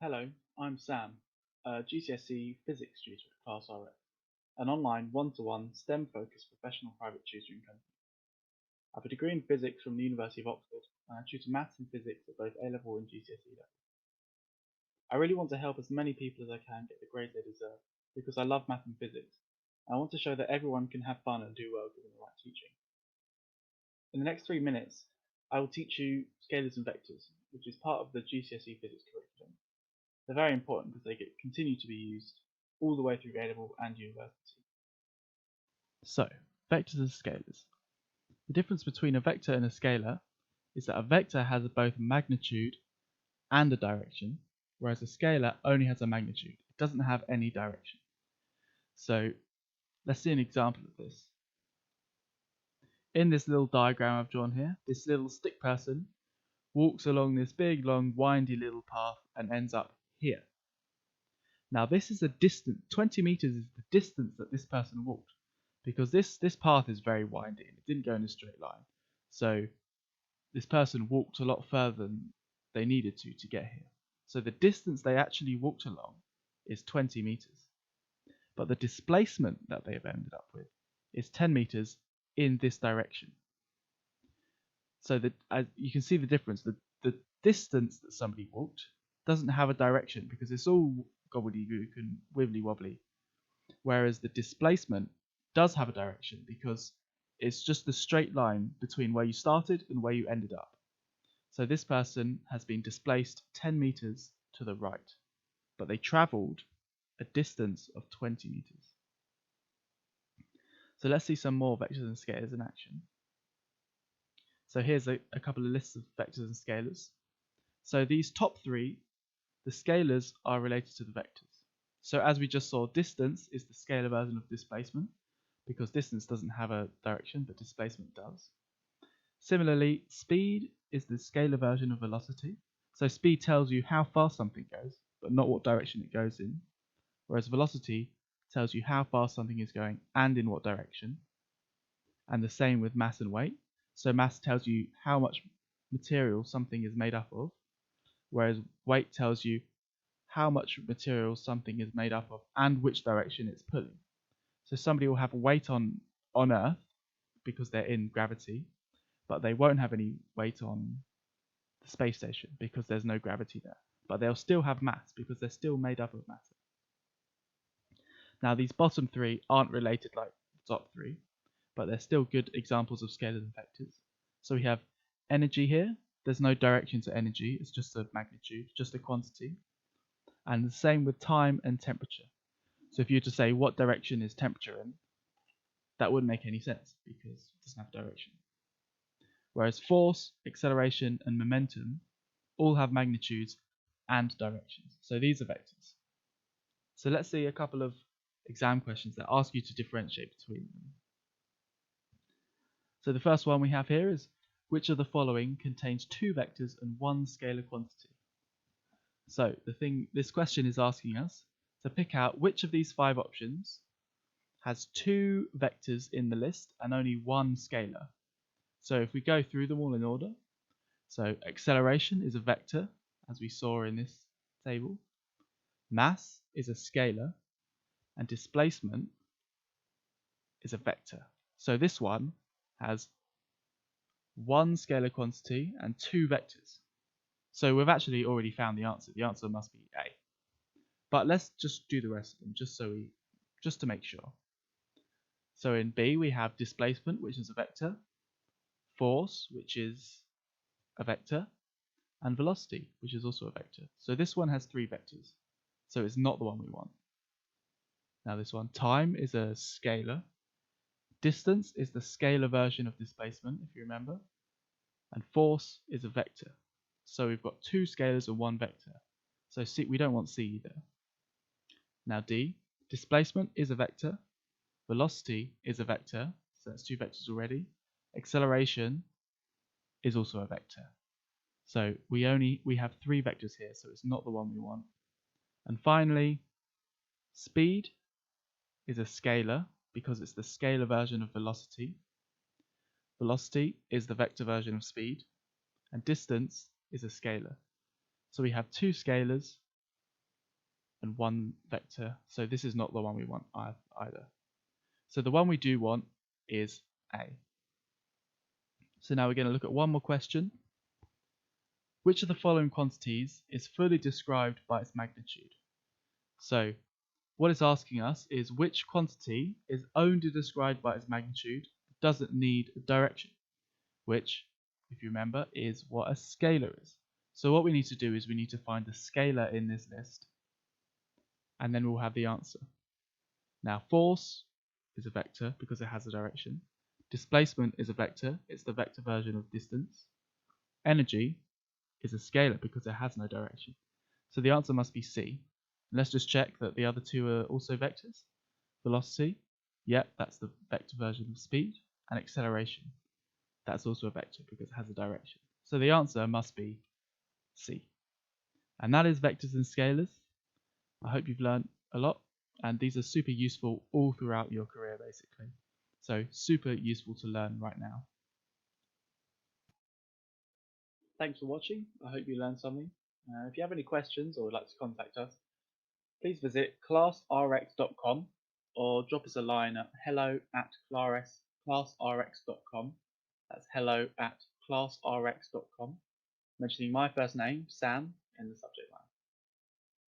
Hello, I'm Sam, a GCSE physics tutor at ClassRx, an online one-to-one STEM-focused professional private tutoring company. I have a degree in physics from the University of Oxford, and I tutor maths and physics at both A-level and GCSE level. I really want to help as many people as I can get the grades they deserve, because I love math and physics, and I want to show that everyone can have fun and do well given the right teaching. In the next 3 minutes, I will teach you scalars and vectors, which is part of the GCSE physics curriculum. They're very important because they continue to be used all the way through A-level and university. So, vectors and scalars. The difference between a vector and a scalar is that a vector has both magnitude and a direction, whereas a scalar only has a magnitude. It doesn't have any direction. So, let's see an example of this. In this little diagram I've drawn here, this little stick person walks along this big, long, windy little path and ends up here. Now this is a distance, 20 meters is the distance that this person walked, because this path is very windy and it didn't go in a straight line. So this person walked a lot further than they needed to get here. So the distance they actually walked along is 20 meters. But the displacement that they've ended up with is 10 meters in this direction. So that, as you can see the difference, the distance that somebody walked doesn't have a direction because it's all gobbledygook and wibbly wobbly, whereas the displacement does have a direction because it's just the straight line between where you started and where you ended up. So this person has been displaced 10 meters to the right, but they traveled a distance of 20 meters. So let's see some more vectors and scalars in action. So here's a couple of lists of vectors and scalars. So these top three, the scalars are related to the vectors. So as we just saw, distance is the scalar version of displacement, because distance doesn't have a direction, but displacement does. Similarly, speed is the scalar version of velocity. So speed tells you how fast something goes, but not what direction it goes in. Whereas velocity tells you how fast something is going and in what direction. And the same with mass and weight. So mass tells you how much material something is made up of, whereas weight tells you how much material something is made up of and which direction it's pulling. So somebody will have weight on Earth because they're in gravity, but they won't have any weight on the space station because there's no gravity there. But they'll still have mass because they're still made up of matter. Now these bottom three aren't related like the top three, but they're still good examples of scalars and vectors. So we have energy here. There's no direction to energy, it's just a magnitude, just a quantity. And the same with time and temperature. So if you were to say what direction is temperature in, that wouldn't make any sense because it doesn't have direction. Whereas force, acceleration, and momentum all have magnitudes and directions. So these are vectors. So let's see a couple of exam questions that ask you to differentiate between them. So the first one we have here is, which of the following contains two vectors and one scalar quantity? So this question is asking us to pick out which of these five options has two vectors in the list and only one scalar. So if we go through them all in order, so acceleration is a vector, as we saw in this table. Mass is a scalar, and displacement is a vector. So this one has one scalar quantity and two vectors. So we've actually already found the answer. The answer must be A. But let's just do the rest of them just to make sure. So in B we have displacement, which is a vector, force, which is a vector, and velocity, which is also a vector. So this one has three vectors. So it's not the one we want. Now this one, time is a scalar. Distance is the scalar version of displacement, if you remember. And force is a vector. So we've got two scalars and one vector. So C, we don't want C either. Now D, displacement is a vector. Velocity is a vector. So that's two vectors already. Acceleration is also a vector. So we have three vectors here, so it's not the one we want. And finally, speed is a scalar because it's the scalar version of velocity. Velocity is the vector version of speed, and distance is a scalar. So we have two scalars and one vector. So this is not the one we want either. So the one we do want is A. So now we're going to look at one more question. Which of the following quantities is fully described by its magnitude? So what it's asking us is which quantity is only described by its magnitude, doesn't need a direction, which, if you remember, is what a scalar is. So what we need to do is we need to find the scalar in this list, and then we'll have the answer. Now force is a vector because it has a direction. Displacement is a vector, it's the vector version of distance. Energy is a scalar because it has no direction. So the answer must be C. Let's just check that the other two are also vectors. Velocity, yep, that's the vector version of speed. And acceleration, that's also a vector because it has a direction. So the answer must be C. And that is vectors and scalars. I hope you've learned a lot, and these are super useful all throughout your career basically. So super useful to learn right now. Thanks for watching. I hope you learned something. If you have any questions or would like to contact us, please visit ClassRx.com or drop us a line at hello@classrx.com. That's hello@classrx.com, mentioning my first name, Sam, in the subject.